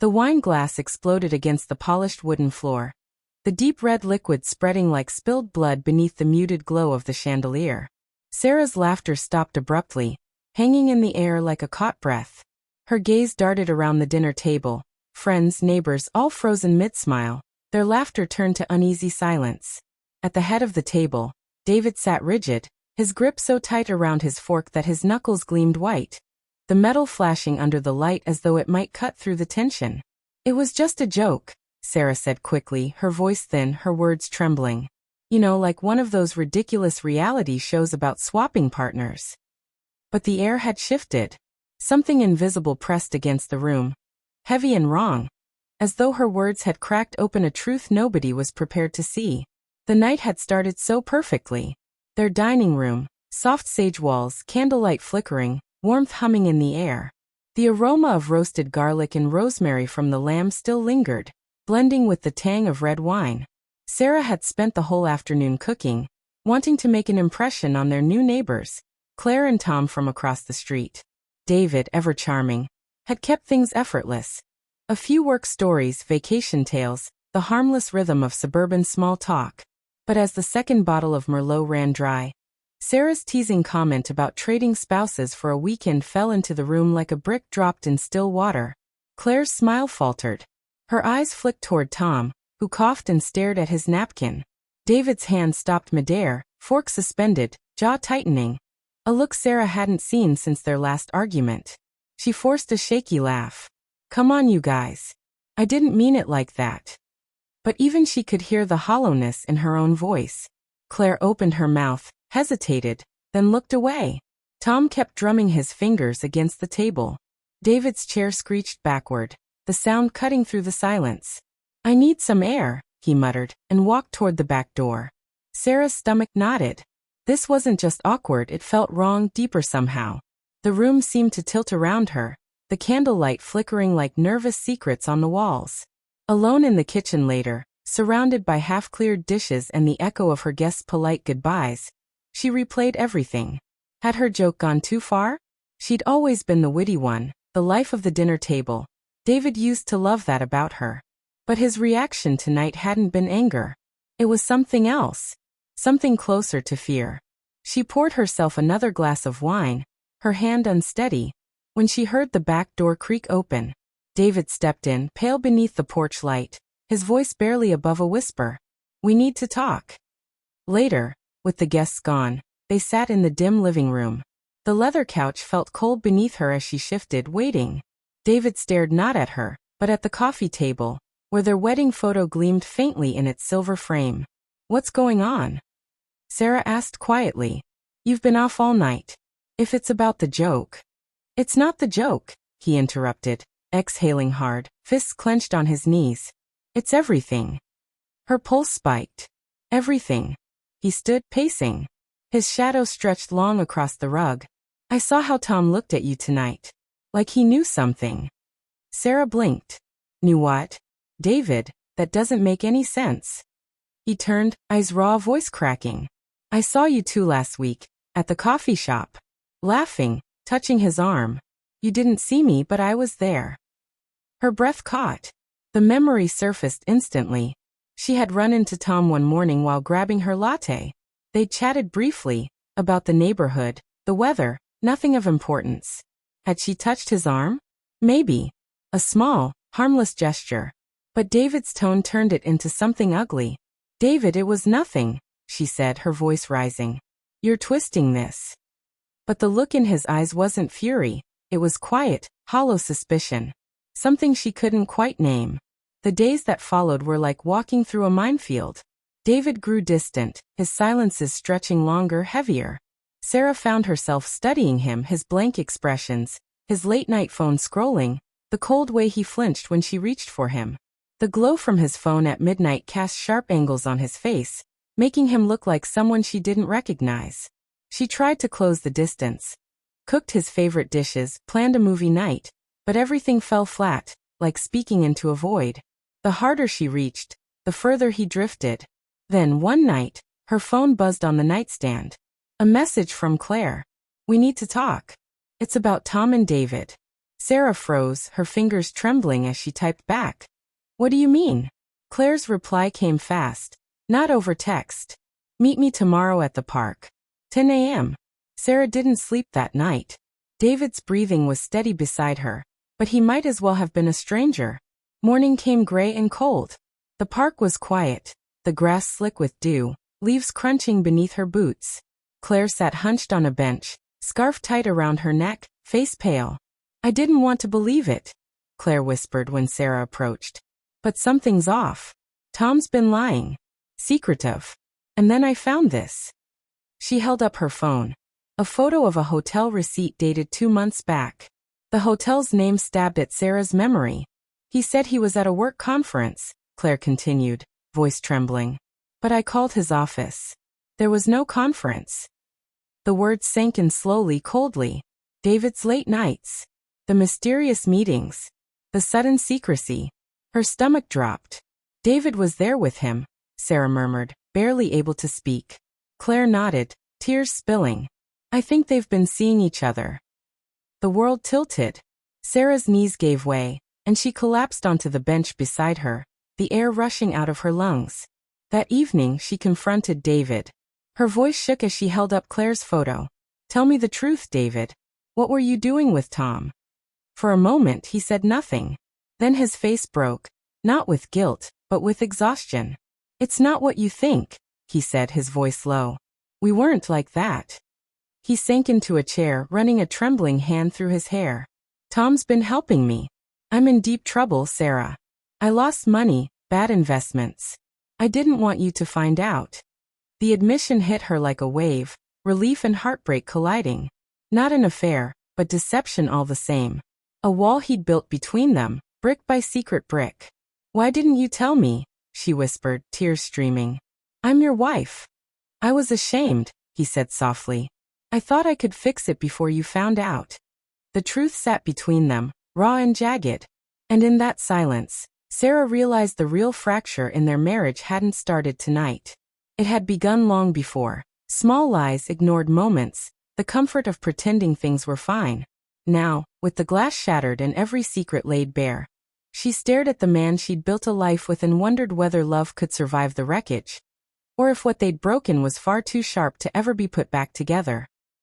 The wine glass exploded against the polished wooden floor, the deep red liquid spreading like spilled blood beneath the muted glow of the chandelier. Sarah's laughter stopped abruptly, hanging in the air like a caught breath. Her gaze darted around the dinner table, friends, neighbors, all frozen mid-smile. Their laughter turned to uneasy silence. At the head of the table, David sat rigid, his grip so tight around his fork that his knuckles gleamed white, the metal flashing under the light as though it might cut through the tension. "It was just a joke," Sarah said quickly, her voice thin, her words trembling. "You know, like one of those ridiculous reality shows about swapping partners." But the air had shifted. Something invisible pressed against the room, heavy and wrong, as though her words had cracked open a truth nobody was prepared to see. The night had started so perfectly. Their dining room, soft sage walls, candlelight flickering, warmth humming in the air. The aroma of roasted garlic and rosemary from the lamb still lingered, blending with the tang of red wine. Sarah had spent the whole afternoon cooking, wanting to make an impression on their new neighbors, Claire and Tom from across the street. David, ever charming, had kept things effortless. A few work stories, vacation tales, the harmless rhythm of suburban small talk. But as the second bottle of Merlot ran dry, Sarah's teasing comment about trading spouses for a weekend fell into the room like a brick dropped in still water. Claire's smile faltered. Her eyes flicked toward Tom, who coughed and stared at his napkin. David's hand stopped midair, fork suspended, jaw tightening. A look Sarah hadn't seen since their last argument. She forced a shaky laugh. "Come on, you guys. I didn't mean it like that." But even she could hear the hollowness in her own voice. Claire opened her mouth, hesitated, then looked away. Tom kept drumming his fingers against the table. David's chair screeched backward, the sound cutting through the silence. "I need some air," he muttered, and walked toward the back door. Sarah's stomach knotted. This wasn't just awkward, it felt wrong, deeper somehow. The room seemed to tilt around her, the candlelight flickering like nervous secrets on the walls. Alone in the kitchen later, surrounded by half-cleared dishes and the echo of her guests' polite goodbyes, she replayed everything. Had her joke gone too far? She'd always been the witty one, the life of the dinner table. David used to love that about her. But his reaction tonight hadn't been anger. It was something else. Something closer to fear. She poured herself another glass of wine, her hand unsteady, when she heard the back door creak open. David stepped in, pale beneath the porch light, his voice barely above a whisper. "We need to talk." Later, with the guests gone, they sat in the dim living room. The leather couch felt cold beneath her as she shifted, waiting. David stared not at her, but at the coffee table, where their wedding photo gleamed faintly in its silver frame. "What's going on?" Sarah asked quietly. "You've been off all night. If it's about the joke." "It's not the joke," he interrupted, exhaling hard, fists clenched on his knees. "It's everything." Her pulse spiked. "Everything." He stood, pacing. His shadow stretched long across the rug. "I saw how Tom looked at you tonight. Like he knew something." Sarah blinked. "Knew what?" "David, that doesn't make any sense." He turned, eyes raw, voice cracking. "I saw you two last week, at the coffee shop." Laughing, touching his arm. "You didn't see me, but I was there." Her breath caught. The memory surfaced instantly. She had run into Tom one morning while grabbing her latte. They'd chatted briefly, about the neighborhood, the weather, nothing of importance. Had she touched his arm? Maybe. A small, harmless gesture. But David's tone turned it into something ugly. "David, it was nothing," she said, her voice rising. "You're twisting this." But the look in his eyes wasn't fury. It was quiet, hollow suspicion. Something she couldn't quite name. The days that followed were like walking through a minefield. David grew distant, his silences stretching longer, heavier. Sarah found herself studying him, his blank expressions, his late-night phone scrolling, the cold way he flinched when she reached for him. The glow from his phone at midnight cast sharp angles on his face, making him look like someone she didn't recognize. She tried to close the distance. Cooked his favorite dishes, planned a movie night, but everything fell flat, like speaking into a void. The harder she reached, the further he drifted. Then, one night, her phone buzzed on the nightstand. A message from Claire. "We need to talk. It's about Tom and David." Sarah froze, her fingers trembling as she typed back. What do you mean? Claire's reply came fast. Not over text. Meet me tomorrow at the park. 10 a.m. Sarah didn't sleep that night. David's breathing was steady beside her, but he might as well have been a stranger. Morning came gray and cold. The park was quiet, the grass slick with dew, leaves crunching beneath her boots. Claire sat hunched on a bench, scarf tight around her neck, face pale. I didn't want to believe it, Claire whispered when Sarah approached. But something's off. Tom's been lying. Secretive. And then I found this. She held up her phone. A photo of a hotel receipt dated 2 months back. The hotel's name stabbed at Sarah's memory. He said he was at a work conference, Claire continued, voice trembling. But I called his office. There was no conference. The words sank in slowly, coldly. David's late nights. The mysterious meetings. The sudden secrecy. Her stomach dropped. David was there with him, Sarah murmured, barely able to speak. Claire nodded, tears spilling. I think they've been seeing each other. The world tilted. Sarah's knees gave way, and she collapsed onto the bench beside her, the air rushing out of her lungs. That evening she confronted David. Her voice shook as she held up Claire's photo. Tell me the truth, David. What were you doing with Tom? For a moment he said nothing. Then his face broke, not with guilt, but with exhaustion. It's not what you think, he said, his voice low. We weren't like that. He sank into a chair, running a trembling hand through his hair. Tom's been helping me. I'm in deep trouble, Sarah. I lost money, bad investments. I didn't want you to find out. The admission hit her like a wave, relief and heartbreak colliding. Not an affair, but deception all the same. A wall he'd built between them, brick by secret brick. Why didn't you tell me? She whispered, tears streaming. I'm your wife. I was ashamed, he said softly. I thought I could fix it before you found out. The truth sat between them, raw and jagged. And in that silence, Sarah realized the real fracture in their marriage hadn't started tonight. It had begun long before. Small lies, ignored moments, the comfort of pretending things were fine. Now, with the glass shattered and every secret laid bare, she stared at the man she'd built a life with and wondered whether love could survive the wreckage, or if what they'd broken was far too sharp to ever be put back together.